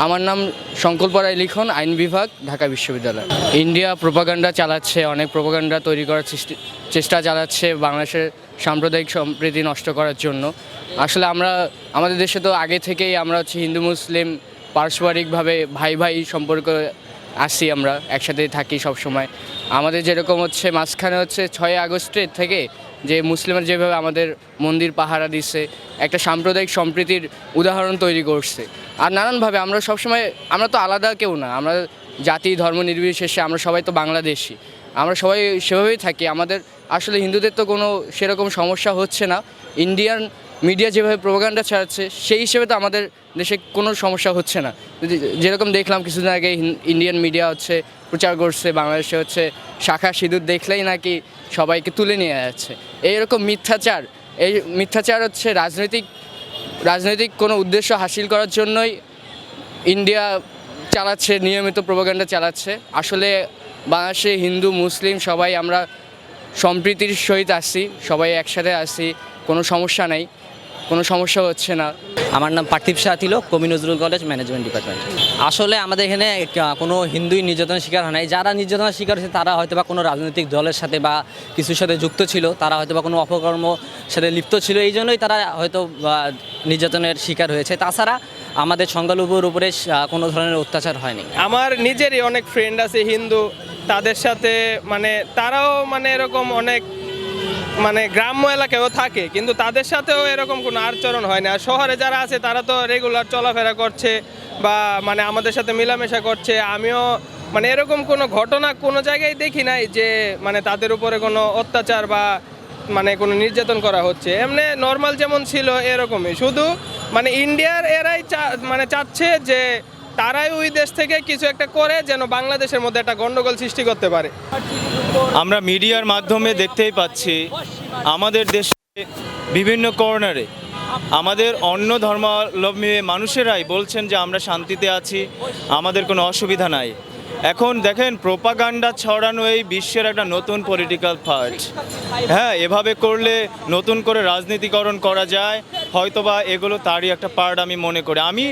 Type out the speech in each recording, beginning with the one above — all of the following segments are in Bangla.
আমার নাম শঙ্করপাড়ায় লিখন, আইন বিভাগ, ঢাকা বিশ্ববিদ্যালয়। ইন্ডিয়া প্রোপাগান্ডা চালাচ্ছে, অনেক প্রোপাগান্ডা তৈরি করার চেষ্টা চালাচ্ছে বাংলাদেশের সাম্প্রদায়িক সম্প্রীতি নষ্ট করার জন্য। আসলে আমাদের দেশে তো আগে থেকেই আমরা হিন্দু মুসলিম পারস্পরিকভাবে ভাই ভাই সম্পর্ক আসি, আমরা একসাথে থাকি সব সময়। আমাদের যেরকম মাঝখানে 6ই আগস্টের থেকে যে মুসলিমরা যেভাবে আমাদের মন্দির পাহারা দিচ্ছে, একটা সাম্প্রদায়িক সম্প্রীতির উদাহরণ তৈরি করছে। আর নানানভাবে আমরা তো আলাদা কেউ না, আমরা জাতি ধর্ম নির্বিশেষে আমরা সবাই তো বাংলাদেশি, আমরা সবাই সেভাবেই থাকি। আমাদের আসলে হিন্দুদের তো কোনো সেরকম সমস্যা হচ্ছে না। ইন্ডিয়ান মিডিয়া যেভাবে প্রোপাগান্ডা ছাড়াচ্ছে সেই হিসেবে তো আমাদের দেশে কোনো সমস্যা হচ্ছে না। যেরকম দেখলাম কিছুদিন আগে ইন্ডিয়ান মিডিয়া প্রচার করছে বাংলাদেশে শাখা সিঁদুর দেখলেই নাকি সবাইকে তুলে নিয়ে যাচ্ছে। এইরকম মিথ্যাচার রাজনৈতিক কোনো উদ্দেশ্য হাসিল করার জন্যই ইন্ডিয়া চালাচ্ছে, নিয়মিত প্রোপাগান্ডা চালাচ্ছে। আসলে বাংলাদেশে হিন্দু মুসলিম সবাই আমরা সম্প্রীতির সহিত আসছি, সবাই একসাথে আসছি, কোনো সমস্যা নেই, কোনো সমস্যা হচ্ছে না। আমার নাম পার্থিব শাহ তিলক, কবি নজরুল কলেজ, ম্যানেজমেন্ট ডিপার্টমেন্ট। আসলে আমাদের এখানে কোনো হিন্দুই নির্যাতনের শিকার হয় নাই। যারা নির্যাতনের শিকার হয়েছে তারা হয়তো বা কোনো রাজনৈতিক দলের সাথে বা কিছুর সাথে যুক্ত ছিল, তারা হয়তো বা কোনো অপকর্ম সাথে লিপ্ত ছিল, এই জন্যই তারা হয়তো নির্যাতনের শিকার হয়েছে। তাছাড়া আমাদের সংখ্যালঘুর উপরে কোনো ধরনের অত্যাচার হয়নি। আমার নিজেরই অনেক ফ্রেন্ড আছে হিন্দু, তাদের সাথে তারাও এরকম অনেক গ্রাম্য এলাকায়ও থাকে, কিন্তু তাদের সাথেও এরকম কোনো আচরণ হয় না। আর শহরে যারা আছে তারা তো রেগুলার চলাফেরা করছে বা আমাদের সাথে মেলামেশা করছে। আমিও এরকম কোনো ঘটনা কোনো জায়গায় দেখি নাই যে তাদের উপরে কোনো অত্যাচার বা কোনো নির্যাতন করা হচ্ছে। এমনি নর্মাল যেমন ছিল এরকমই, শুধু ইন্ডিয়ার এরাই চাচ্ছে যে তারাই ওই দেশ থেকে কিছু একটা করে যেন বাংলাদেশের মধ্যে একটা গন্ডগোল সৃষ্টি করতে পারে। আমরা মিডিয়ার মাধ্যমে দেখতেই পাচ্ছি আমাদের দেশে বিভিন্ন কর্নারে আমাদের অন্য ধর্মাবলম্বী মানুষেরাই বলছেন যে আমরা শান্তিতে আছি, আমাদের কোনো অসুবিধা নাই। এখন দেখেন প্রোপাগান্ডা ছড়ানো এই বিশ্বের একটা নতুন পলিটিক্যাল পার্ট। হ্যাঁ, এভাবে করলে নতুন করে রাজনীতিকরণ করা যায়, হয়তোবা এগুলো তারই একটা পার্ট আমি মনে করি। আমি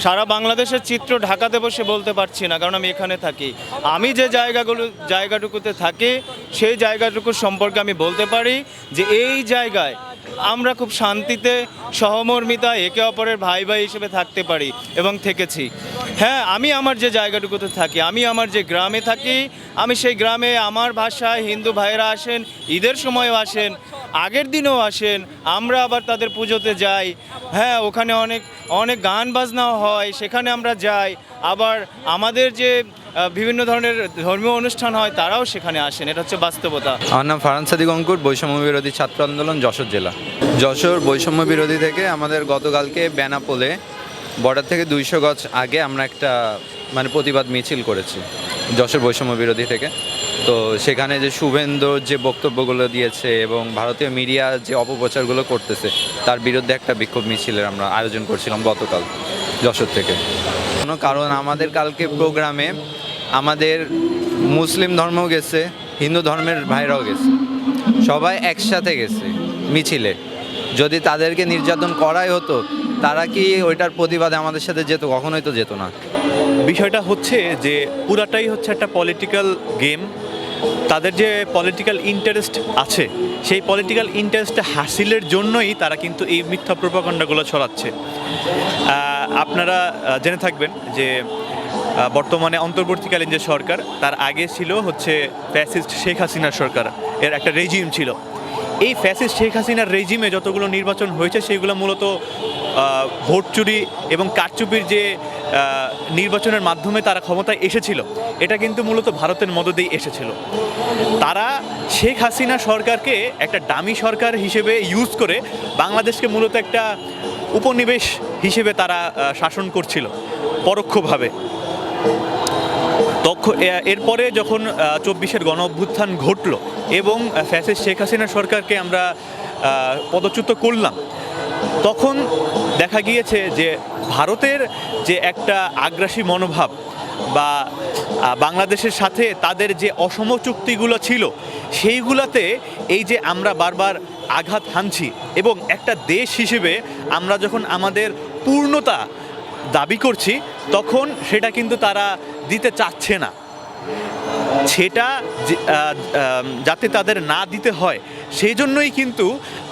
সারা বাংলাদেশের চিত্র ঢাকাতে বসে বলতে পারছি না, কারণ আমি এখানে থাকি। আমি যে জায়গাটুকুতে থাকি সেই জায়গাটুকুর সম্পর্কে আমি বলতে পারি যে এই জায়গায় আমরা খুব শান্তিতে সহমর্মিতা একে অপরের ভাই ভাই হিসেবে থাকতে পারি এবং থেকেছি। হ্যাঁ, আমি আমার যে জায়গাটুকুতে থাকি, আমি আমার যে গ্রামে থাকি, আমি সেই গ্রামে আমার ভাষায় হিন্দু ভাইয়েরা আসেন, ঈদের সময়ও আসেন, আগের দিনেও আসেন, আমরা আবার তাদের পুজোতে যাই। হ্যাঁ, ওখানে অনেক গান বাজনাও হয়, সেখানে আমরা যাই। আবার আমাদের যে বিভিন্ন ধরনের ধর্মীয় অনুষ্ঠান হয় তারাও সেখানে আসেন। এটা হচ্ছে বাস্তবতা। আমার নাম ফারহান সাদিক অঙ্কুর, বৈষম্য বিরোধী ছাত্র আন্দোলন, যশোর জেলা। যশোর বৈষম্য বিরোধী থেকে আমাদের গতকালকে বেনাপোলে বর্ডার থেকে 200 গজ আগে আমরা একটা প্রতিবাদ মিছিল করেছি যশোর বৈষম্য বিরোধী থেকে। তো সেখানে যে শুভেন্দুর যে বক্তব্যগুলো দিয়েছে এবং ভারতীয় মিডিয়া যে অপপ্রচারগুলো করতেছে তার বিরুদ্ধে একটা বিক্ষোভ মিছিলের আমরা আয়োজন করছিলাম গতকাল যশোর থেকে। কারণ আমাদের কালকে প্রোগ্রামে আমাদের মুসলিম ধর্মও গেছে, হিন্দু ধর্মের ভাইরাও গেছে, সবাই একসাথে গেছে মিছিলে। যদি তাদেরকে নির্যাতন করাই হতো তারা কি ওইটার প্রতিবাদে আমাদের সাথে যেত? কখনোই তো যেত না। বিষয়টা হচ্ছে যে পুরাটাই হচ্ছে একটা পলিটিক্যাল গেম। তাদের যে পলিটিক্যাল ইন্টারেস্ট আছে সেই পলিটিক্যাল ইন্টারেস্ট হাসিলের জন্যই তারা কিন্তু এই মিথ্যা প্রোপাগান্ডাগুলো ছড়াচ্ছে। আপনারা জেনে থাকবেন যে বর্তমানে অন্তর্বর্তীকালীন যে সরকার, তার আগে ছিল ফ্যাসিস্ট শেখ হাসিনার সরকার, এর একটা রেজিম ছিল। এই ফ্যাসিস্ট শেখ হাসিনার রেজিমে যতগুলো নির্বাচন হয়েছে সেগুলো মূলত ভোট চুরি এবং কারচুপির যে নির্বাচনের মাধ্যমে তারা ক্ষমতায় এসেছিল, এটা কিন্তু মূলত ভারতের মদদেই এসেছিল। তারা শেখ হাসিনা সরকারকে একটা ডামি সরকার হিসেবে ইউজ করে বাংলাদেশকে মূলত একটা উপনিবেশ হিসেবে তারা শাসন করছিল পরোক্ষভাবে। এরপরে যখন 24-এর গণ অভ্যুত্থান ঘটল এবং ফ্যাসিস্ট শেখ হাসিনা সরকারকে আমরা পদচ্যুত করলাম, তখন দেখা গিয়েছে যে ভারতের যে একটা আগ্রাসী মনোভাব বা বাংলাদেশের সাথে তাদের যে অসম চুক্তিগুলো ছিল সেইগুলোতে এই যে আমরা বারবার আঘাত হানছি এবং একটা দেশ হিসেবে আমরা যখন আমাদের পূর্ণতা দাবি করছি তখন সেটা কিন্তু তারা দিতে চাচ্ছে না। সেটা যাতে তাদের না দিতে হয় সেই জন্যই কিন্তু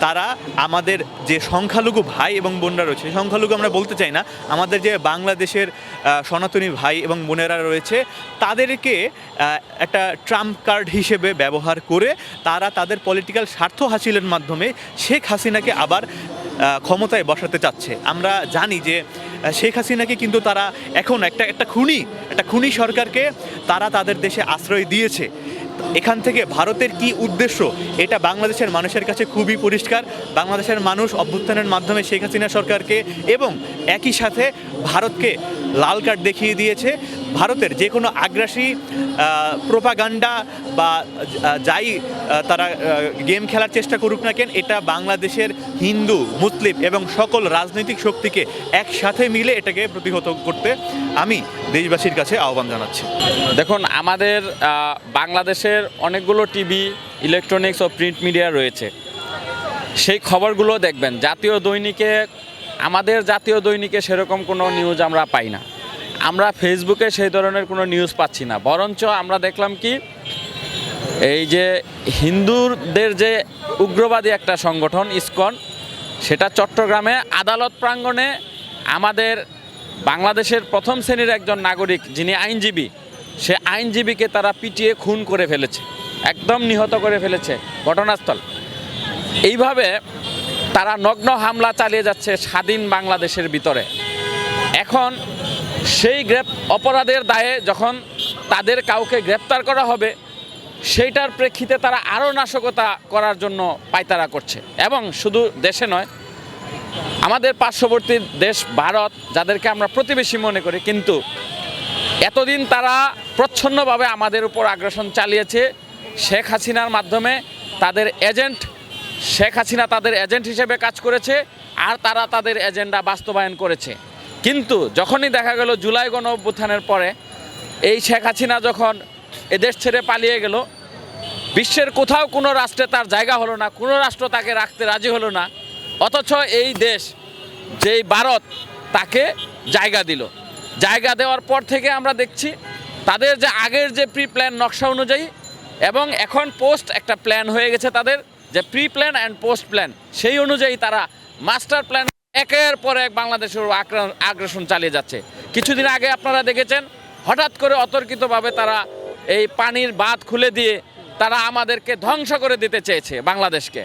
তারা আমাদের যে সংখ্যালঘু ভাই এবং বোনরা রয়েছে, সংখ্যালঘু আমরা বলতে চাই না, আমাদের যে বাংলাদেশের সনাতনী ভাই এবং বোনেরা রয়েছে তাদেরকে একটা ট্রাম্প কার্ড হিসেবে ব্যবহার করে তারা তাদের পলিটিক্যাল স্বার্থ হাসিলের মাধ্যমে শেখ হাসিনাকে আবার ক্ষমতায় বসাতে চাচ্ছে। আমরা জানি যে শেখ হাসিনাকে কিন্তু তারা এখন একটা খুনি সরকারকে তারা তাদের দেশে আশ্রয় দিয়েছে। এখান থেকে ভারতের কি উদ্দেশ্য এটা বাংলাদেশের মানুষের কাছে খুবই পরিষ্কার। বাংলাদেশের মানুষ অভ্যুত্থানের মাধ্যমে শেখ হাসিনা সরকারকে এবং একই সাথে ভারতকে লাল কার্ড দেখিয়ে দিয়েছে। ভারতের যে কোনো আগ্রাসী প্রোপাগান্ডা বা যাই তারা গেম খেলার চেষ্টা করুক না কেন, এটা বাংলাদেশের হিন্দু, মুসলিম এবং সকল রাজনৈতিক শক্তিকে একসাথে মিলে এটাকে প্রতিহত করতে আমি দেশবাসীর কাছে আহ্বান জানাচ্ছি। দেখুন, আমাদের বাংলাদেশের অনেকগুলো টিভি, ইলেকট্রনিক্স ও প্রিন্ট মিডিয়া রয়েছে। সেই খবরগুলো দেখবেন আমাদের জাতীয় দৈনিকে সেরকম কোনো নিউজ আমরা পাই না। আমরা ফেসবুকে সেই ধরনের কোনো নিউজ পাচ্ছি না। বরঞ্চ আমরা দেখলাম কি, এই যে হিন্দুদের যে উগ্রবাদী একটা সংগঠন ইসকন, সেটা চট্টগ্রামে আদালত প্রাঙ্গণে আমাদের বাংলাদেশের প্রথম শ্রেণীর একজন নাগরিক যিনি আইনজীবী, সে আইনজীবীকে তারা পিটিয়ে খুন করে ফেলেছে, একদম নিহত করে ফেলেছে ঘটনাস্থল। এইভাবে তারা নগ্ন হামলা চালিয়ে যাচ্ছে স্বাধীন বাংলাদেশের ভিতরে। এখন সেই অপরাধের দায়ে যখন তাদের কাউকে গ্রেপ্তার করা হবে, সেইটার প্রেক্ষিতে তারা আরও নাশকতা করার জন্য পায়তারা করছে। এবং শুধু দেশে নয়, আমাদের পার্শ্ববর্তী দেশ ভারত, যাদেরকে আমরা প্রতিবেশী মনে করি, কিন্তু এতদিন তারা প্রচ্ছন্নভাবে আমাদের উপর আগ্রাসন চালিয়েছে শেখ হাসিনার মাধ্যমে। শেখ হাসিনা তাদের এজেন্ট হিসেবে কাজ করেছে, আর তারা তাদের এজেন্ডা বাস্তবায়ন করেছে। কিন্তু যখনই দেখা গেল জুলাই গণ অভ্যুত্থানের পরে এই শেখ হাসিনা যখন এদেশ ছেড়ে পালিয়ে গেল, বিশ্বের কোথাও কোনো রাষ্ট্রে তার জায়গা হলো না, কোনো রাষ্ট্র তাকে রাখতে রাজি হলো না। অথচ এই দেশ, যেই ভারত, তাকে জায়গা দিল। জায়গা দেওয়ার পর থেকে আমরা দেখছি তাদের যে আগের যে প্রি প্ল্যান নকশা অনুযায়ী, এবং এখন পোস্ট একটা প্ল্যান হয়ে গেছে তাদের, যে pre plan and post plan, সেই অনুযায়ী তারা মাস্টার প্ল্যান একের পর এক বাংলাদেশের আগ্রাসন চালিয়ে যাচ্ছে। কিছুদিন আগে আপনারা দেখেছেন, হঠাৎ করে অতর্কিতভাবে তারা এই পানির বাঁধ খুলে দিয়ে তারা আমাদেরকে ধ্বংস করে দিতে চেয়েছে বাংলাদেশকে।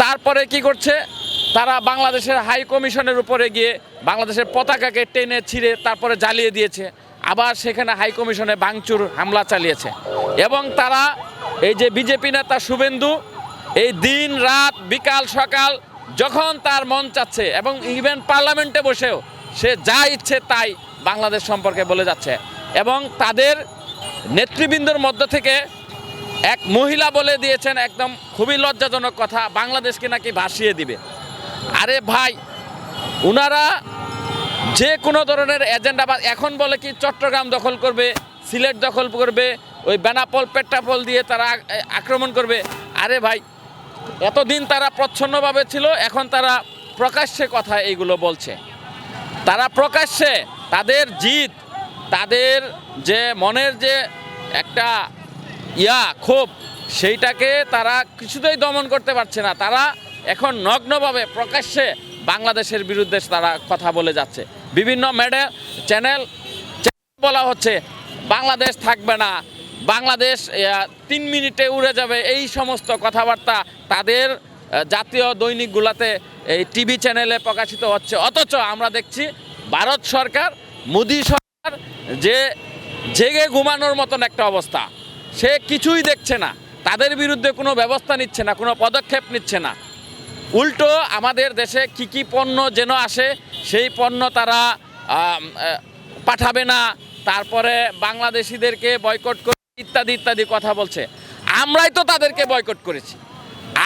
তারপরে কি করছে, তারা বাংলাদেশের হাই কমিশনের উপরে গিয়ে বাংলাদেশের পতাকাকে টেনে ছিঁড়ে তারপরে জ্বালিয়ে দিয়েছে। আবার সেখানে হাই কমিশনে ভাঙচুর হামলা চালিয়েছে। এবং তারা এই যে বিজেপি নেতা শুভেন্দু, এই দিন রাত বিকাল সকাল যখন তার মন চাচ্ছে, এবং ইভেন পার্লামেন্টে বসেও সে যা ইচ্ছে তাই বাংলাদেশ সম্পর্কে বলে যাচ্ছে। এবং তাদের নেতৃবৃন্দর মধ্য থেকে এক মহিলা বলে দিয়েছেন একদম খুবই লজ্জাজনক কথা, বাংলাদেশকে নাকি ভাসিয়ে দিবে। আরে ভাই, ওনারা যে কোনো ধরনের এজেন্ডা, এখন বলে কি চট্টগ্রাম দখল করবে, সিলেট দখল করবে, ওই বেনাপোল পেট্রাপোল দিয়ে তারা আক্রমণ করবে। আরে ভাই, এতদিন তারা প্রচ্ছন্নভাবে ছিল, এখন তারা প্রকাশ্যে কথা এইগুলো বলছে। তারা প্রকাশ্যে তাদের জিদ, তাদের যে মনের যে একটা ক্ষোভ, সেইটাকে তারা কিছুতেই দমন করতে পারছে না। তারা এখন নগ্নভাবে প্রকাশ্যে বাংলাদেশের বিরুদ্ধে তারা কথা বলে যাচ্ছে। বিভিন্ন চ্যানেল বলা হচ্ছে বাংলাদেশ থাকবে না, বাংলাদেশ 3 মিনিটে উড়ে যাবে, এই সমস্ত কথাবার্তা তাদের জাতীয় দৈনিকগুলোতে, এই টিভি চ্যানেলে প্রকাশিত হচ্ছে। অথচ আমরা দেখছি ভারত সরকার, মোদি সরকার, যে জেগে ঘুমানোর মতন একটা অবস্থা, সে কিছুই দেখছে না, তাদের বিরুদ্ধে কোনো ব্যবস্থা নিচ্ছে না, কোনো পদক্ষেপ নিচ্ছে না। উল্টো আমাদের দেশে কি পণ্য যেন আসে, সেই পণ্য তারা পাঠাবে না, তারপরে বাংলাদেশিদেরকে বয়কট করে ইত্যাদি ইত্যাদি কথা বলছে। আমরাই তো তাদেরকে বয়কট করেছি,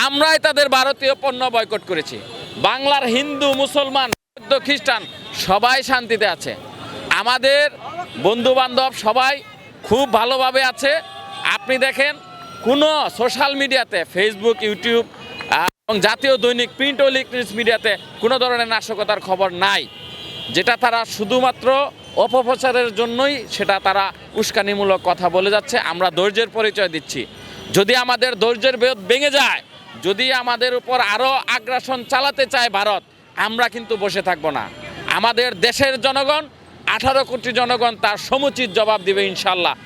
আমরাই তাদের ভারতীয় পণ্য বয়কট করেছি। বাংলার হিন্দু, মুসলমান, বৌদ্ধ, খ্রিস্টান সবাই শান্তিতে আছে, আমাদের বন্ধু বান্ধব সবাই খুব ভালোভাবে আছে। আপনি দেখেন কোনো সোশ্যাল মিডিয়াতে, ফেসবুক, ইউটিউব এবং জাতীয় দৈনিক, প্রিন্ট ও ইলেকট্রনিক্স মিডিয়াতে কোনো ধরনের নাশকতার খবর নাই। যেটা তারা শুধুমাত্র অপপ্রচারের জন্যই সেটা তারা উস্কানিমূলক কথা বলে যাচ্ছে। আমরা ধৈর্যের পরিচয় দিচ্ছি। যদি আমাদের ধৈর্যের বেদ ভেঙে যায়, যদি আমাদের উপর আরও আগ্রাসন চালাতে চায় ভারত, আমরা কিন্তু বসে থাকবো না। আমাদের দেশের জনগণ 18 কোটি জনগণ তার সমুচিত জবাব দিবে ইনশাল্লাহ।